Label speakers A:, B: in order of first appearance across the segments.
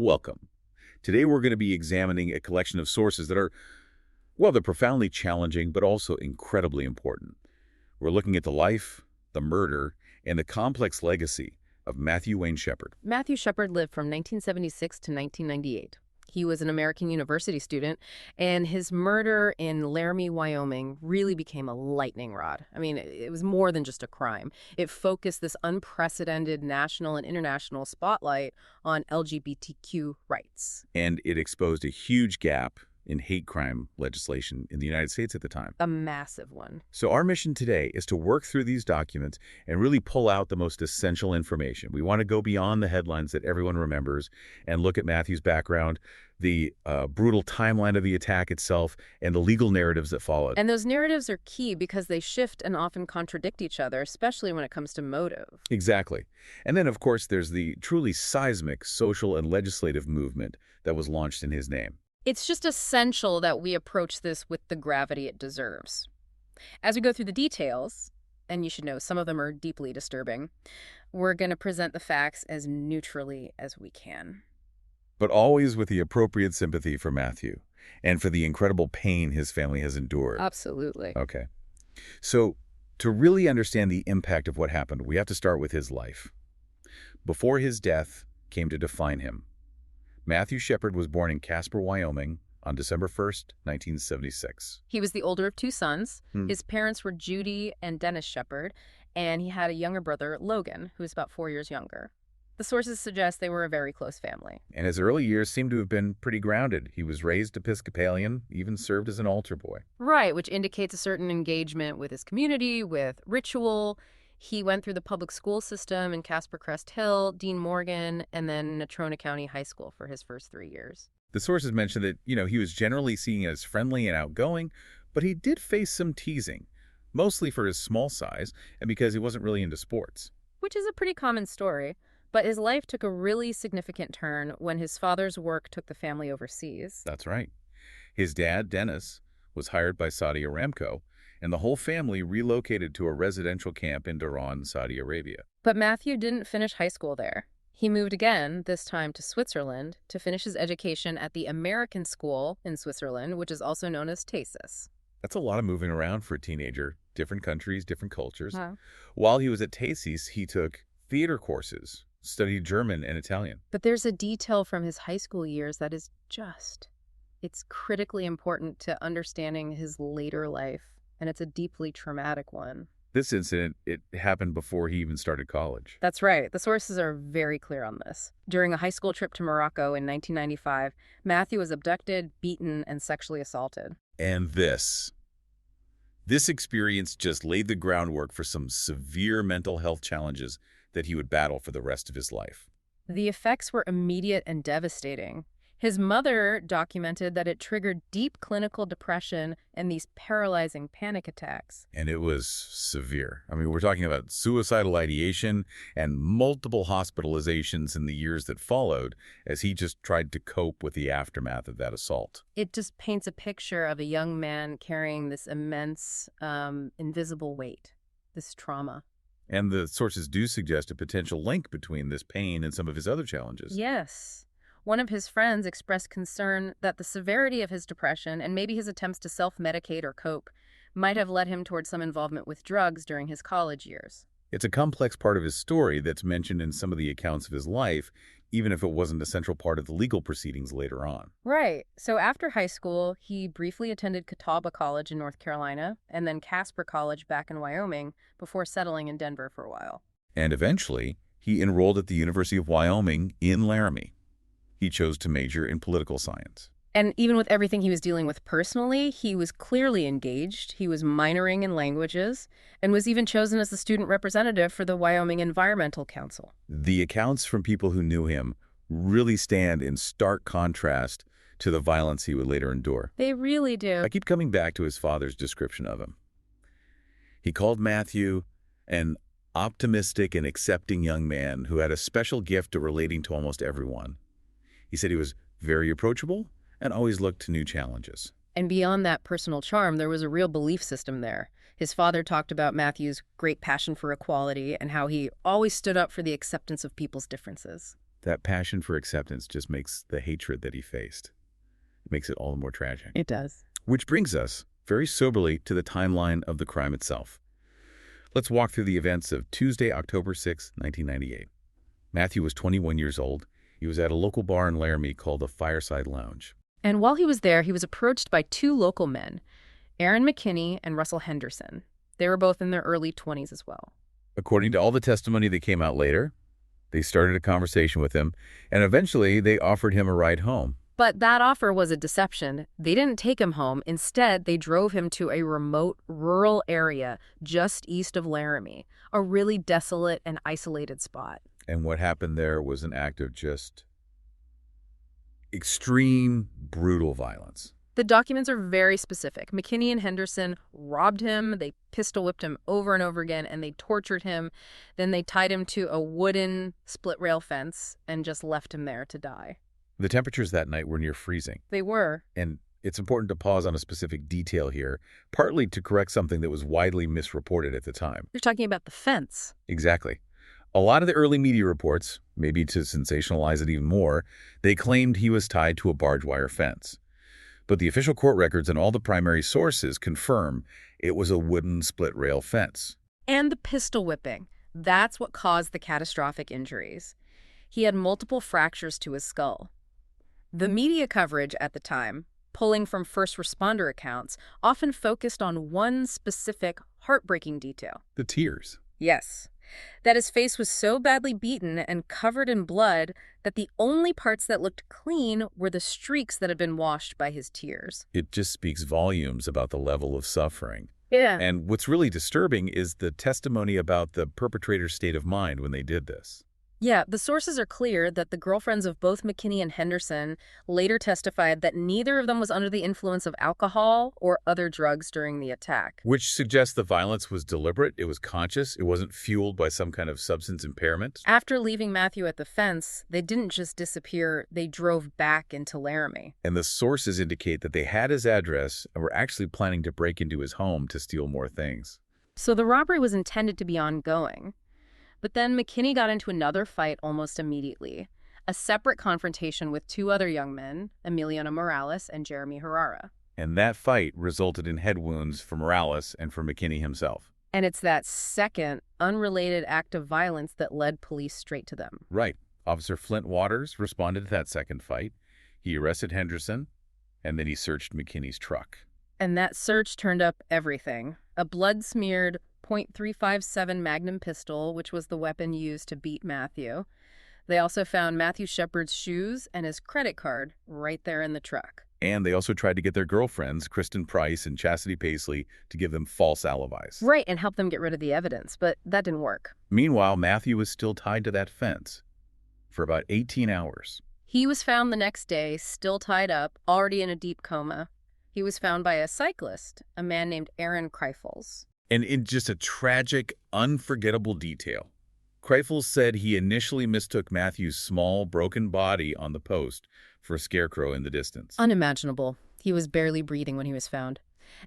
A: Welcome. Today we're going to be examining a collection of sources that are, well, they're profoundly challenging, but also incredibly important. We're looking at the life, the murder, and the complex legacy of Matthew Wayne Shepard.
B: Matthew Shepard lived from 1976 to 1998. He was an American university student, and his murder in Laramie, Wyoming really became a lightning rod. I mean, it was more than just a crime. It focused this unprecedented national and international spotlight on LGBTQ rights.
A: And it exposed a huge gap in hate crime legislation in the United States at the time.
B: A massive one.
A: So our mission today is to work through these documents and really pull out the most essential information. We want to go beyond the headlines that everyone remembers and look at Matthew's background, the brutal timeline of the attack itself, and the legal narratives that followed.
B: And those narratives are key because they shift and often contradict each other, especially when it comes to motive.
A: Exactly. And then, of course, there's the truly seismic social and legislative movement that was launched in his name.
B: It's just essential that we approach this with the gravity it deserves. As we go through the details, and you should know some of them are deeply disturbing, we're going to present the facts as neutrally as we can.
A: But always with the appropriate sympathy for Matthew and for the incredible pain his family has endured.
B: Absolutely.
A: Okay. So to really understand the impact of what happened, we have to start with his life. Before his death came to define him, Matthew Shepard was born in Casper, Wyoming on December 1st, 1976.
B: He was the older of two sons. His parents were Judy and Dennis Shepard, and he had a younger brother, Logan, who was about 4 years younger. The sources suggest they were a very close family.
A: And his early years seem to have been pretty grounded. He was raised Episcopalian, even served as an altar boy.
B: Right, which indicates a certain engagement with his community, with ritual. He went through the public school system in Casper Crest Hill, Dean Morgan, and then Natrona County High School for his first 3 years.
A: The sources mentioned that, he was generally seen as friendly and outgoing, but he did face some teasing, mostly for his small size and because he wasn't really into sports.
B: Which is a pretty common story. But his life took a really significant turn when his father's work took the family overseas.
A: That's right. His dad, Dennis, was hired by Saudi Aramco, and the whole family relocated to a residential camp in Dhahran, Saudi Arabia.
B: But Matthew didn't finish high school there. He moved again, this time to Switzerland, to finish his education at the American School in Switzerland, which is also known as TASIS.
A: That's a lot of moving around for a teenager. Different countries, different cultures.
B: Wow.
A: While he was at TASIS, he took theater courses, studied German and Italian.
B: But there's a detail from his high school years that is it's critically important to understanding his later life, and it's a deeply traumatic one.
A: This incident, it happened before he even started college.
B: That's right. The sources are very clear on this. During a high school trip to Morocco in 1995, Matthew was abducted, beaten, and sexually assaulted.
A: And this experience just laid the groundwork for some severe mental health challenges that he would battle for the rest of his life.
B: The effects were immediate and devastating. His mother documented that it triggered deep clinical depression and these paralyzing panic attacks.
A: And it was severe. I mean, we're talking about suicidal ideation and multiple hospitalizations in the years that followed as he just tried to cope with the aftermath of that assault.
B: It just paints a picture of a young man carrying this immense, invisible weight, this trauma.
A: And the sources do suggest a potential link between this pain and some of his other challenges.
B: Yes. One of his friends expressed concern that the severity of his depression and maybe his attempts to self-medicate or cope might have led him towards some involvement with drugs during his college years.
A: It's a complex part of his story that's mentioned in some of the accounts of his life, even if it wasn't a central part of the legal proceedings later on.
B: Right. So after high school, he briefly attended Catawba College in North Carolina and then Casper College back in Wyoming before settling in Denver for a while.
A: And eventually, he enrolled at the University of Wyoming in Laramie. He chose to major in political science.
B: And even with everything he was dealing with personally, he was clearly engaged. He was minoring in languages and was even chosen as the student representative for the Wyoming Environmental Council.
A: The accounts from people who knew him really stand in stark contrast to the violence he would later endure.
B: They really do.
A: I keep coming back to his father's description of him. He called Matthew an optimistic and accepting young man who had a special gift of relating to almost everyone. He said he was very approachable and always looked to new challenges.
B: And beyond that personal charm, there was a real belief system there. His father talked about Matthew's great passion for equality and how he always stood up for the acceptance of people's differences.
A: That passion for acceptance just makes the hatred that he faced, makes it all the more tragic.
B: It does.
A: Which brings us, very soberly, to the timeline of the crime itself. Let's walk through the events of Tuesday, October 6, 1998. Matthew was 21 years old. He was at a local bar in Laramie called the Fireside Lounge.
B: And while he was there, he was approached by two local men, Aaron McKinney and Russell Henderson. They were both in their early 20s as well.
A: According to all the testimony that came out later, they started a conversation with him, and eventually they offered him a ride home.
B: But that offer was a deception. They didn't take him home. Instead, they drove him to a remote, rural area just east of Laramie, a really desolate and isolated spot.
A: And what happened there was an act of just extreme, brutal violence.
B: The documents are very specific. McKinney and Henderson robbed him, they pistol whipped him over and over again, and they tortured him. Then they tied him to a wooden split-rail fence and just left him there to die.
A: The temperatures that night were near freezing.
B: They were.
A: And it's important to pause on a specific detail here, partly to correct something that was widely misreported at the time.
B: You're talking about the fence.
A: Exactly. A lot of the early media reports, maybe to sensationalize it even more, they claimed he was tied to a barbed wire fence. But the official court records and all the primary sources confirm it was a wooden split-rail fence.
B: And the pistol whipping. That's what caused the catastrophic injuries. He had multiple fractures to his skull. The media coverage at the time, pulling from first responder accounts, often focused on one specific heartbreaking detail.
A: The tears.
B: Yes. That his face was so badly beaten and covered in blood that the only parts that looked clean were the streaks that had been washed by his tears.
A: It just speaks volumes about the level of suffering.
B: Yeah.
A: And what's really disturbing is the testimony about the perpetrator's state of mind when they did this.
B: Yeah, the sources are clear that the girlfriends of both McKinney and Henderson later testified that neither of them was under the influence of alcohol or other drugs during the attack.
A: Which suggests the violence was deliberate, it was conscious, it wasn't fueled by some kind of substance impairment.
B: After leaving Matthew at the fence, they didn't just disappear, they drove back into Laramie.
A: And the sources indicate that they had his address and were actually planning to break into his home to steal more things.
B: So the robbery was intended to be ongoing. But then McKinney got into another fight almost immediately, a separate confrontation with two other young men, Emiliano Morales and Jeremy Herrera.
A: And that fight resulted in head wounds for Morales and for McKinney himself.
B: And it's that second, unrelated act of violence that led police straight to them.
A: Right. Officer Flint Waters responded to that second fight. He arrested Henderson, and then he searched McKinney's truck.
B: And that search turned up everything. A blood-smeared .357 Magnum pistol, which was the weapon used to beat Matthew. They also found Matthew Shepard's shoes and his credit card right there in the truck.
A: And they also tried to get their girlfriends, Kristen Price and Chastity Paisley, to give them false alibis.
B: Right, and help them get rid of the evidence, but that didn't work.
A: Meanwhile, Matthew was still tied to that fence for about 18 hours.
B: He was found the next day, still tied up, already in a deep coma. He was found by a cyclist, a man named Aaron Kreifels.
A: And in just a tragic, unforgettable detail, Kreifels said he initially mistook Matthew's small, broken body on the post for a scarecrow in the distance.
B: Unimaginable. He was barely breathing when he was found.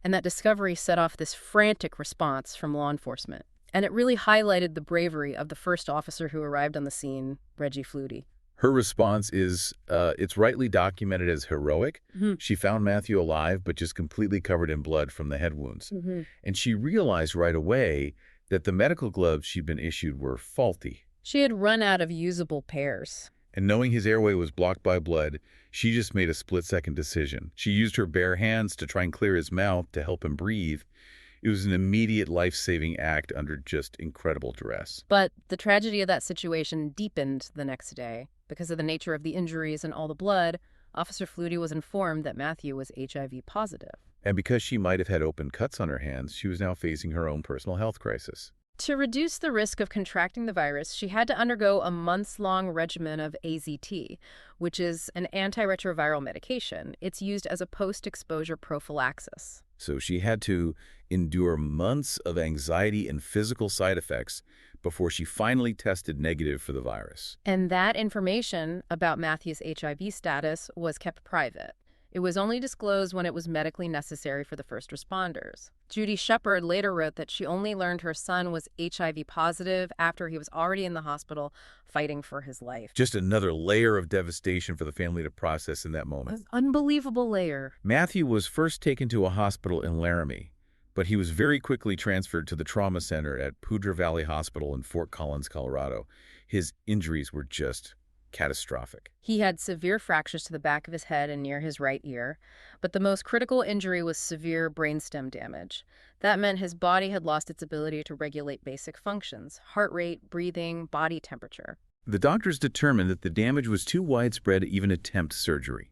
B: And that discovery set off this frantic response from law enforcement. And it really highlighted the bravery of the first officer who arrived on the scene, Reggie Flutie.
A: Her response is, it's rightly documented as heroic.
B: Mm-hmm.
A: She found Matthew alive, but just completely covered in blood from the head wounds.
B: Mm-hmm.
A: And she realized right away that the medical gloves she'd been issued were faulty.
B: She had run out of usable pairs.
A: And knowing his airway was blocked by blood, she just made a split-second decision. She used her bare hands to try and clear his mouth to help him breathe. It was an immediate life-saving act under just incredible duress.
B: But the tragedy of that situation deepened the next day. Because of the nature of the injuries and all the blood, Officer Flutie was informed that Matthew was HIV positive.
A: And because she might have had open cuts on her hands, she was now facing her own personal health crisis.
B: To reduce the risk of contracting the virus, she had to undergo a months-long regimen of AZT, which is an antiretroviral medication. It's used as a post-exposure prophylaxis.
A: So she had to endure months of anxiety and physical side effects before she finally tested negative for the virus.
B: And that information about Matthew's HIV status was kept private. It was only disclosed when it was medically necessary for the first responders. Judy Shepard later wrote that she only learned her son was HIV positive after he was already in the hospital fighting for his life.
A: Just another layer of devastation for the family to process in that moment.
B: An unbelievable layer.
A: Matthew was first taken to a hospital in Laramie, but he was very quickly transferred to the trauma center at Poudre Valley Hospital in Fort Collins, Colorado. His injuries were just catastrophic.
B: He had severe fractures to the back of his head and near his right ear, but the most critical injury was severe brainstem damage. That meant his body had lost its ability to regulate basic functions: heart rate, breathing, body temperature.
A: The doctors determined that the damage was too widespread to even attempt surgery.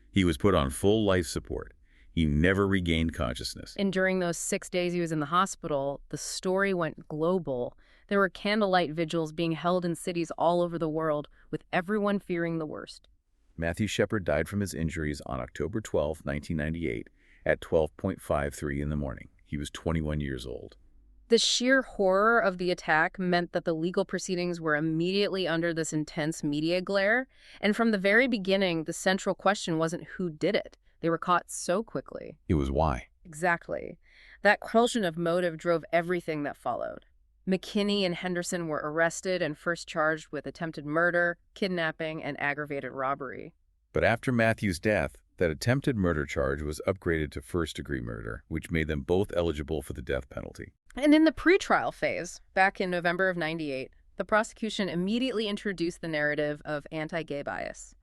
A: He was put on full life support. He never regained consciousness.
B: And during those 6 days he was in the hospital, the story went global. There were candlelight vigils being held in cities all over the world, with everyone fearing the worst.
A: Matthew Shepard died from his injuries on October 12, 1998, at 12:53 in the morning. He was 21 years old.
B: The sheer horror of the attack meant that the legal proceedings were immediately under this intense media glare, and from the very beginning, the central question wasn't who did it. They were caught so quickly.
A: It was why.
B: Exactly. That question of motive drove everything that followed. McKinney and Henderson were arrested and first charged with attempted murder, kidnapping, and aggravated robbery.
A: But after Matthew's death, that attempted murder charge was upgraded to first-degree murder, which made them both eligible for the death penalty.
B: And in the pretrial phase, back in November of '98, the prosecution immediately introduced the narrative of anti-gay bias.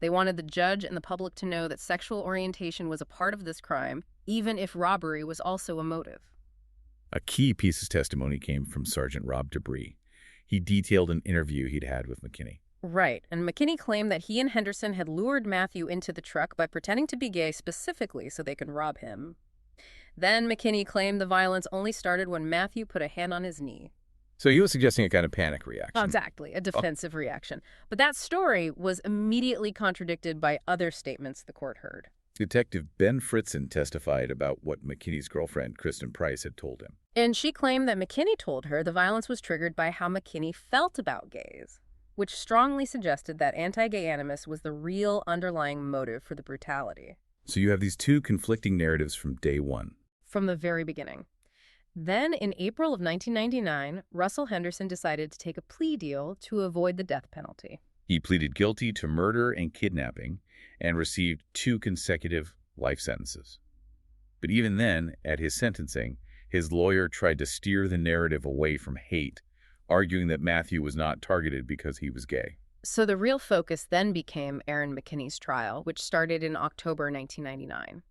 B: They wanted the judge and the public to know that sexual orientation was a part of this crime, even if robbery was also a motive.
A: A key piece of testimony came from Sergeant Rob Debris. He detailed an interview he'd had with McKinney.
B: Right, and McKinney claimed that he and Henderson had lured Matthew into the truck by pretending to be gay specifically so they could rob him. Then McKinney claimed the violence only started when Matthew put a hand on his knee.
A: So he was suggesting a kind of panic reaction.
B: Exactly, a defensive reaction. But that story was immediately contradicted by other statements the court heard.
A: Detective Ben Fritzen testified about what McKinney's girlfriend, Kristen Price, had told him.
B: And she claimed that McKinney told her the violence was triggered by how McKinney felt about gays, which strongly suggested that anti-gay animus was the real underlying motive for the brutality.
A: So you have these two conflicting narratives from day one.
B: From the very beginning. Then, in April of 1999, Russell Henderson decided to take a plea deal to avoid the death penalty.
A: He pleaded guilty to murder and kidnapping and received 2 consecutive life sentences. But even then, at his sentencing, his lawyer tried to steer the narrative away from hate, arguing that Matthew was not targeted because he was gay.
B: So the real focus then became Aaron McKinney's trial, which started in October 1999.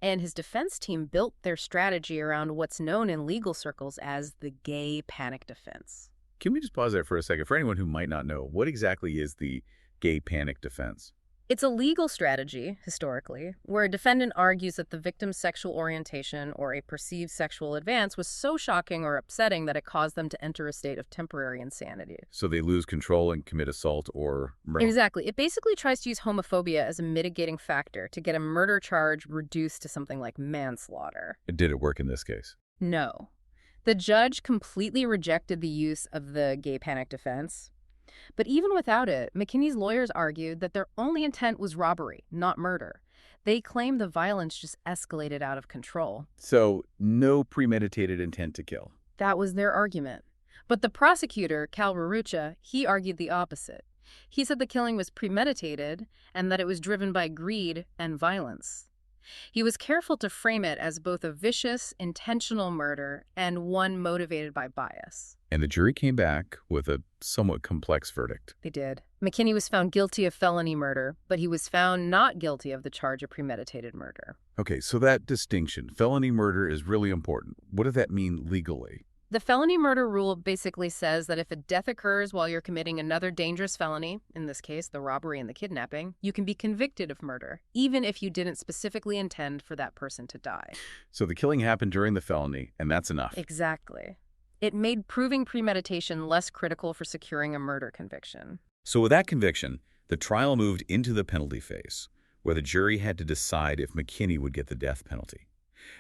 B: And his defense team built their strategy around what's known in legal circles as the gay panic defense.
A: Can we just pause there for a second? For anyone who might not know, what exactly is the gay panic defense?
B: It's a legal strategy, historically, where a defendant argues that the victim's sexual orientation or a perceived sexual advance was so shocking or upsetting that it caused them to enter a state of temporary insanity.
A: So they lose control and commit assault or murder?
B: Exactly. It basically tries to use homophobia as a mitigating factor to get a murder charge reduced to something like manslaughter.
A: Did it work in this case?
B: No. The judge completely rejected the use of the gay panic defense. But even without it, McKinney's lawyers argued that their only intent was robbery, not murder. They claimed the violence just escalated out of control.
A: So no premeditated intent to kill.
B: That was their argument. But the prosecutor, Cal Rarucha, he argued the opposite. He said the killing was premeditated and that it was driven by greed and violence. He was careful to frame it as both a vicious, intentional murder and one motivated by bias.
A: And the jury came back with a somewhat complex verdict.
B: They did. McKinney was found guilty of felony murder, but he was found not guilty of the charge of premeditated murder.
A: Okay, so that distinction, felony murder, is really important. What does that mean legally?
B: The felony murder rule basically says that if a death occurs while you're committing another dangerous felony, in this case, the robbery and the kidnapping, you can be convicted of murder, even if you didn't specifically intend for that person to die.
A: So the killing happened during the felony, and that's enough.
B: Exactly. It made proving premeditation less critical for securing a murder conviction.
A: So with that conviction, the trial moved into the penalty phase, where the jury had to decide if McKinney would get the death penalty.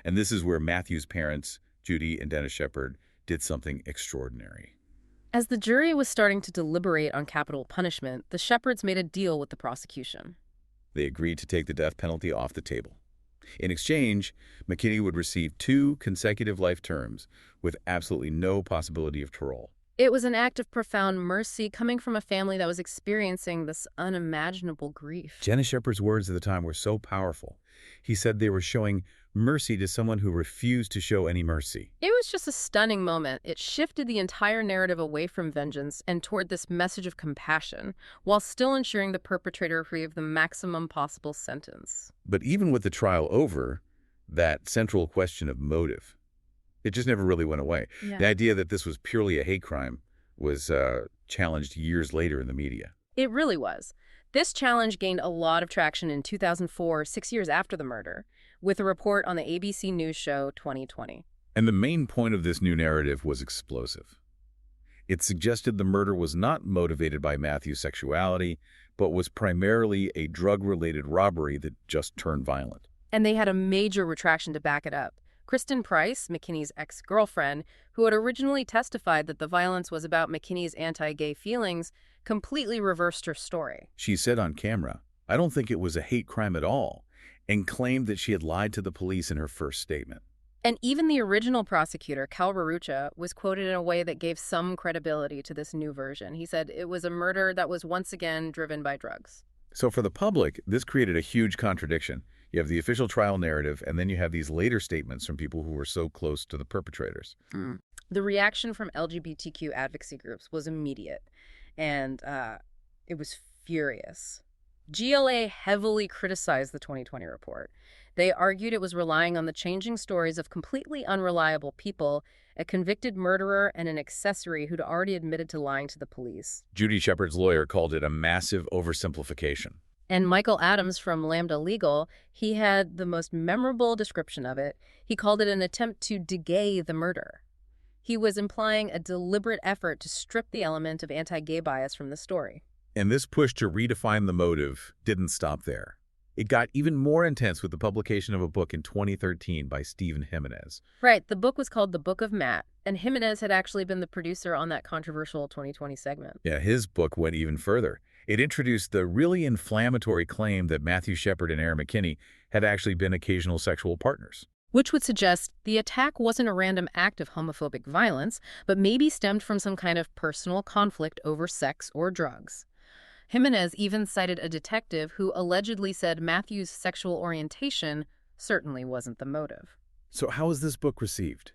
A: And this is where Matthew's parents, Judy and Dennis Shepard, did something extraordinary.
B: As the jury was starting to deliberate on capital punishment, the Shepards made a deal with the prosecution.
A: They agreed to take the death penalty off the table. In exchange, McKinney would receive 2 consecutive life terms with absolutely no possibility of parole.
B: It was an act of profound mercy coming from a family that was experiencing this unimaginable grief.
A: Jenna Shepard's words at the time were so powerful. He said they were showing mercy to someone who refused to show any mercy.
B: It was just a stunning moment. It shifted the entire narrative away from vengeance and toward this message of compassion, while still ensuring the perpetrator received the maximum possible sentence.
A: But even with the trial over, that central question of motive, it just never really went away.
B: Yeah.
A: The idea that this was purely a hate crime was challenged years later in the media.
B: It really was. This challenge gained a lot of traction in 2004, 6 years after the murder, with a report on the ABC News show 2020.
A: And the main point of this new narrative was explosive. It suggested the murder was not motivated by Matthew's sexuality, but was primarily a drug-related robbery that just turned violent.
B: And they had a major retraction to back it up. Kristen Price, McKinney's ex-girlfriend, who had originally testified that the violence was about McKinney's anti-gay feelings, completely reversed her story.
A: She said on camera, "I don't think it was a hate crime at all," and claimed that she had lied to the police in her first statement.
B: And even the original prosecutor, Cal Rarucha, was quoted in a way that gave some credibility to this new version. He said it was a murder that was once again driven by drugs.
A: So for the public, this created a huge contradiction. You have the official trial narrative, and then you have these later statements from people who were so close to the perpetrators.
B: The reaction from LGBTQ advocacy groups was immediate, and it was furious. GLA heavily criticized the 2020 report. They argued it was relying on the changing stories of completely unreliable people, a convicted murderer and an accessory who'd already admitted to lying to the police.
A: Judy Shepard's lawyer called it a massive oversimplification.
B: And Michael Adams from Lambda Legal, he had the most memorable description of it. He called it an attempt to de-gay the murder. He was implying a deliberate effort to strip the element of anti-gay bias from the story.
A: And this push to redefine the motive didn't stop there. It got even more intense with the publication of a book in 2013 by Stephen Jimenez.
B: Right, the book was called The Book of Matt, and Jimenez had actually been the producer on that controversial 2020 segment.
A: Yeah, his book went even further. It introduced the really inflammatory claim that Matthew Shepard and Aaron McKinney had actually been occasional sexual partners.
B: Which would suggest the attack wasn't a random act of homophobic violence, but maybe stemmed from some kind of personal conflict over sex or drugs. Jimenez even cited a detective who allegedly said Matthew's sexual orientation certainly wasn't the motive.
A: So how was this book received?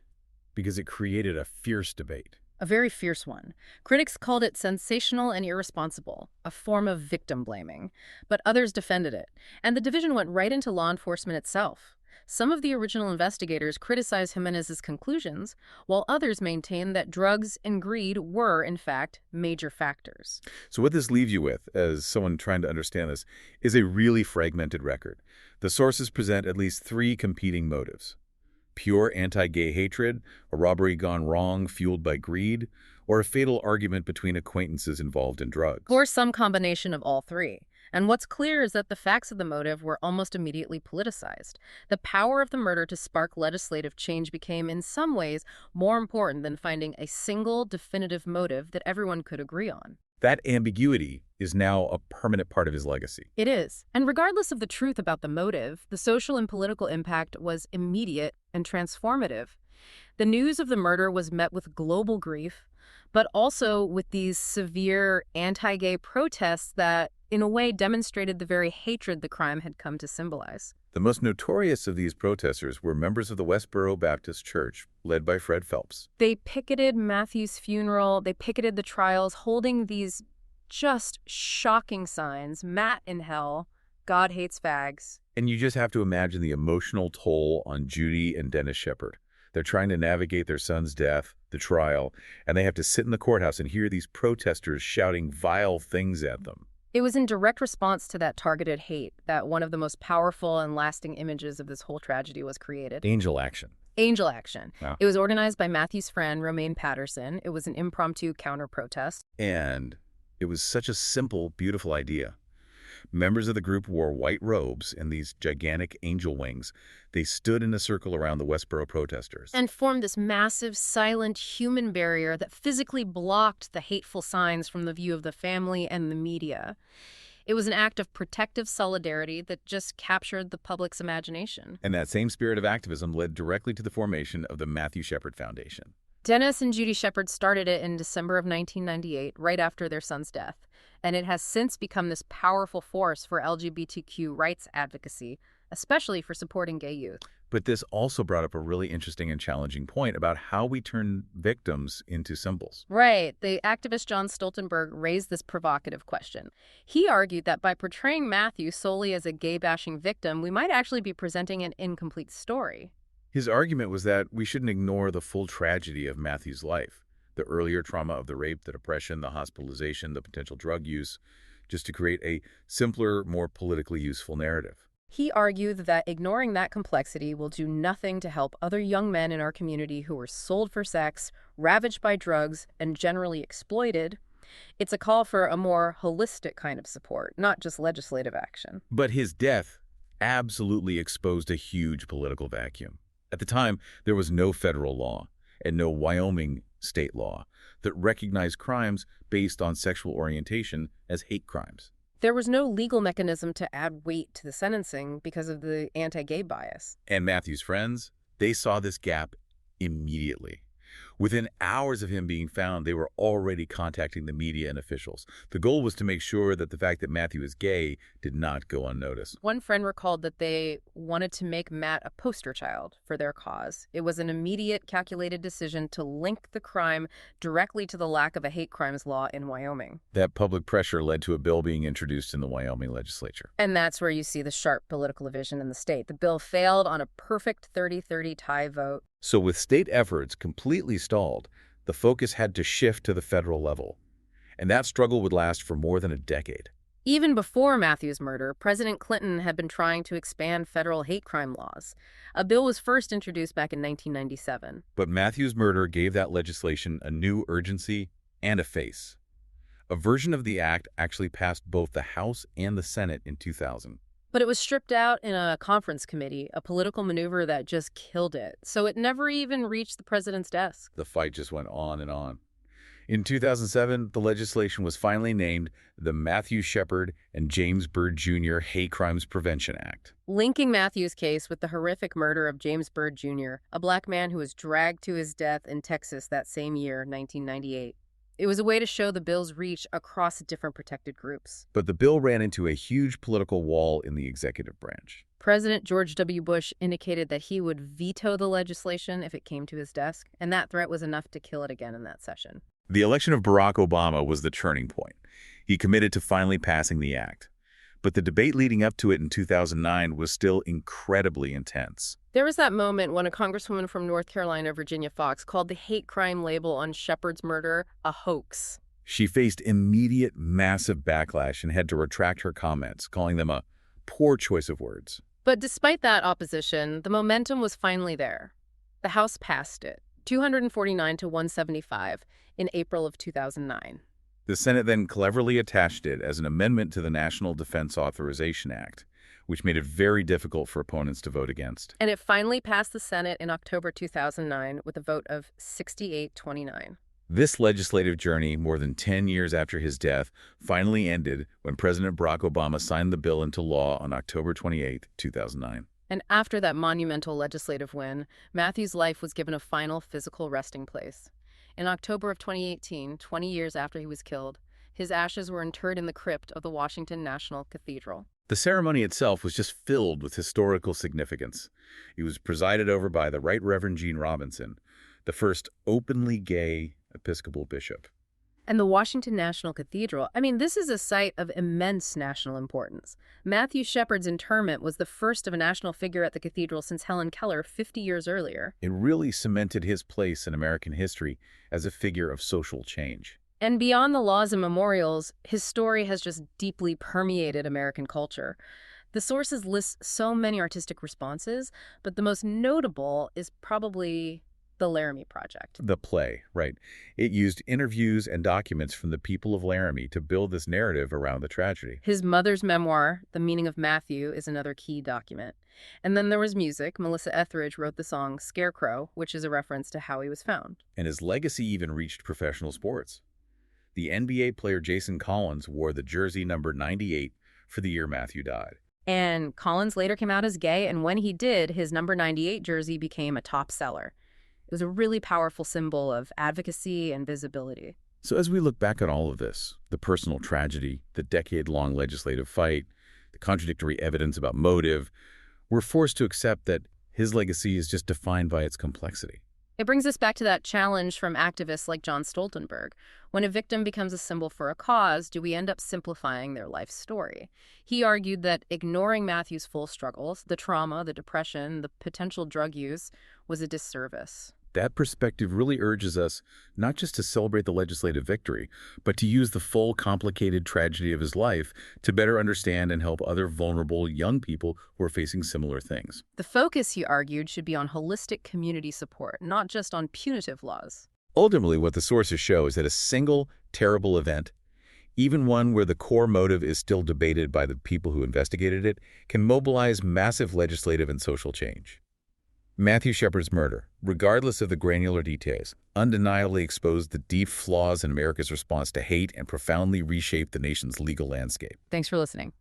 A: Because it created a fierce debate.
B: A very fierce one. Critics called it sensational and irresponsible, a form of victim blaming, but others defended it, and the division went right into law enforcement itself. Some of the original investigators criticized Jimenez's conclusions, while others maintained that drugs and greed were, in fact, major factors.
A: So what this leaves you with, as someone trying to understand this, is a really fragmented record. The sources present at least 3 competing motives: pure anti-gay hatred, a robbery gone wrong fueled by greed, or a fatal argument between acquaintances involved in drugs.
B: Or some combination of all 3. And what's clear is that the facts of the motive were almost immediately politicized. The power of the murder to spark legislative change became, in some ways, more important than finding a single definitive motive that everyone could agree on.
A: That ambiguity is now a permanent part of his legacy.
B: It is. And regardless of the truth about the motive, the social and political impact was immediate and transformative. The news of the murder was met with global grief, but also with these severe anti-gay protests that, in a way, demonstrated the very hatred the crime had come to symbolize.
A: The most notorious of these protesters were members of the Westboro Baptist Church, led by Fred Phelps.
B: They picketed Matthew's funeral, they picketed the trials, holding these just shocking signs: Matt in hell, God hates fags.
A: And you just have to imagine the emotional toll on Judy and Dennis Shepard. They're trying to navigate their son's death, the trial, and they have to sit in the courthouse and hear these protesters shouting vile things at them.
B: It was in direct response to that targeted hate that one of the most powerful and lasting images of this whole tragedy was created.
A: Angel Action.
B: Angel Action.
A: Wow.
B: It was organized by Matthew's friend, Romaine Patterson. It was an impromptu counter-protest.
A: And it was such a simple, beautiful idea. Members of the group wore white robes and these gigantic angel wings. They stood in a circle around the Westboro protesters.
B: And formed this massive, silent human barrier that physically blocked the hateful signs from the view of the family and the media. It was an act of protective solidarity that just captured the public's imagination.
A: And that same spirit of activism led directly to the formation of the Matthew Shepard Foundation.
B: Dennis and Judy Shepard started it in December of 1998, right after their son's death, and it has since become this powerful force for LGBTQ rights advocacy, especially for supporting gay youth.
A: But this also brought up a really interesting and challenging point about how we turn victims into symbols.
B: Right. The activist John Stoltenberg raised this provocative question. He argued that by portraying Matthew solely as a gay-bashing victim, we might actually be presenting an incomplete story.
A: His argument was that we shouldn't ignore the full tragedy of Matthew's life, the earlier trauma of the rape, the depression, the hospitalization, the potential drug use, just to create a simpler, more politically useful narrative.
B: He argued that ignoring that complexity will do nothing to help other young men in our community who were sold for sex, ravaged by drugs, and generally exploited. It's a call for a more holistic kind of support, not just legislative action.
A: But his death absolutely exposed a huge political vacuum. At the time, there was no federal law and no Wyoming state law that recognized crimes based on sexual orientation as hate crimes.
B: There was no legal mechanism to add weight to the sentencing because of the anti-gay bias.
A: And Matthew's friends, they saw this gap immediately. Within hours of him being found, they were already contacting the media and officials. The goal was to make sure that the fact that Matthew is gay did not go unnoticed.
B: One friend recalled that they wanted to make Matt a poster child for their cause. It was an immediate, calculated decision to link the crime directly to the lack of a hate crimes law in Wyoming.
A: That public pressure led to a bill being introduced in the Wyoming legislature.
B: And that's where you see the sharp political division in the state. The bill failed on a perfect 30-30 tie vote.
A: So with state efforts completely stalled, the focus had to shift to the federal level. And that struggle would last for more than a decade.
B: Even before Matthew's murder, President Clinton had been trying to expand federal hate crime laws. A bill was first introduced back in 1997.
A: But Matthew's murder gave that legislation a new urgency and a face. A version of the act actually passed both the House and the Senate in 2000.
B: But it was stripped out in a conference committee, a political maneuver that just killed it. So it never even reached the president's desk.
A: The fight just went on and on. In 2007, the legislation was finally named the Matthew Shepard and James Byrd Jr. Hate Crimes Prevention Act.
B: Linking Matthew's case with the horrific murder of James Byrd Jr., a black man who was dragged to his death in Texas that same year, 1998. It was a way to show the bill's reach across different protected groups.
A: But the bill ran into a huge political wall in the executive branch.
B: President George W. Bush indicated that he would veto the legislation if it came to his desk, and that threat was enough to kill it again in that session.
A: The election of Barack Obama was the turning point. He committed to finally passing the act. But the debate leading up to it in 2009 was still incredibly intense.
B: There was that moment when a congresswoman from North Carolina, Virginia Foxx, called the hate crime label on Shepard's murder a hoax.
A: She faced immediate, massive backlash and had to retract her comments, calling them a poor choice of words.
B: But despite that opposition, the momentum was finally there. The House passed it, 249 to 175, in April of 2009.
A: The Senate then cleverly attached it as an amendment to the National Defense Authorization Act, which made it very difficult for opponents to vote against.
B: And it finally passed the Senate in October 2009 with a vote of 68-29.
A: This legislative journey, more than 10 years after his death, finally ended when President Barack Obama signed the bill into law on October 28, 2009.
B: And after that monumental legislative win, Matthew's life was given a final physical resting place. In October of 2018, 20 years after he was killed, his ashes were interred in the crypt of the Washington National Cathedral.
A: The ceremony itself was just filled with historical significance. It was presided over by the Right Reverend Gene Robinson, the first openly gay Episcopal bishop.
B: And the Washington National Cathedral, this is a site of immense national importance. Matthew Shepard's interment was the first of a national figure at the cathedral since Helen Keller 50 years earlier.
A: It really cemented his place in American history as a figure of social change.
B: And beyond the laws and memorials, his story has just deeply permeated American culture. The sources list so many artistic responses, but the most notable is probably the Laramie Project.
A: The play, right. It used interviews and documents from the people of Laramie to build this narrative around the tragedy.
B: His mother's memoir, The Meaning of Matthew, is another key document. And then there was music. Melissa Etheridge wrote the song Scarecrow, which is a reference to how he was found.
A: And his legacy even reached professional sports. The NBA player Jason Collins wore the jersey number 98 for the year Matthew died.
B: And Collins later came out as gay, and when he did, his number 98 jersey became a top seller. It was a really powerful symbol of advocacy and visibility.
A: So as we look back on all of this, the personal tragedy, the decade-long legislative fight, the contradictory evidence about motive, we're forced to accept that his legacy is just defined by its complexity.
B: It brings us back to that challenge from activists like John Stoltenberg. When a victim becomes a symbol for a cause, do we end up simplifying their life story? He argued that ignoring Matthew's full struggles, the trauma, the depression, the potential drug use, was a disservice.
A: That perspective really urges us not just to celebrate the legislative victory, but to use the full, complicated tragedy of his life to better understand and help other vulnerable young people who are facing similar things.
B: The focus, he argued, should be on holistic community support, not just on punitive laws.
A: Ultimately, what the sources show is that a single, terrible event, even one where the core motive is still debated by the people who investigated it, can mobilize massive legislative and social change. Matthew Shepard's murder, regardless of the granular details, undeniably exposed the deep flaws in America's response to hate and profoundly reshaped the nation's legal landscape.
B: Thanks for listening.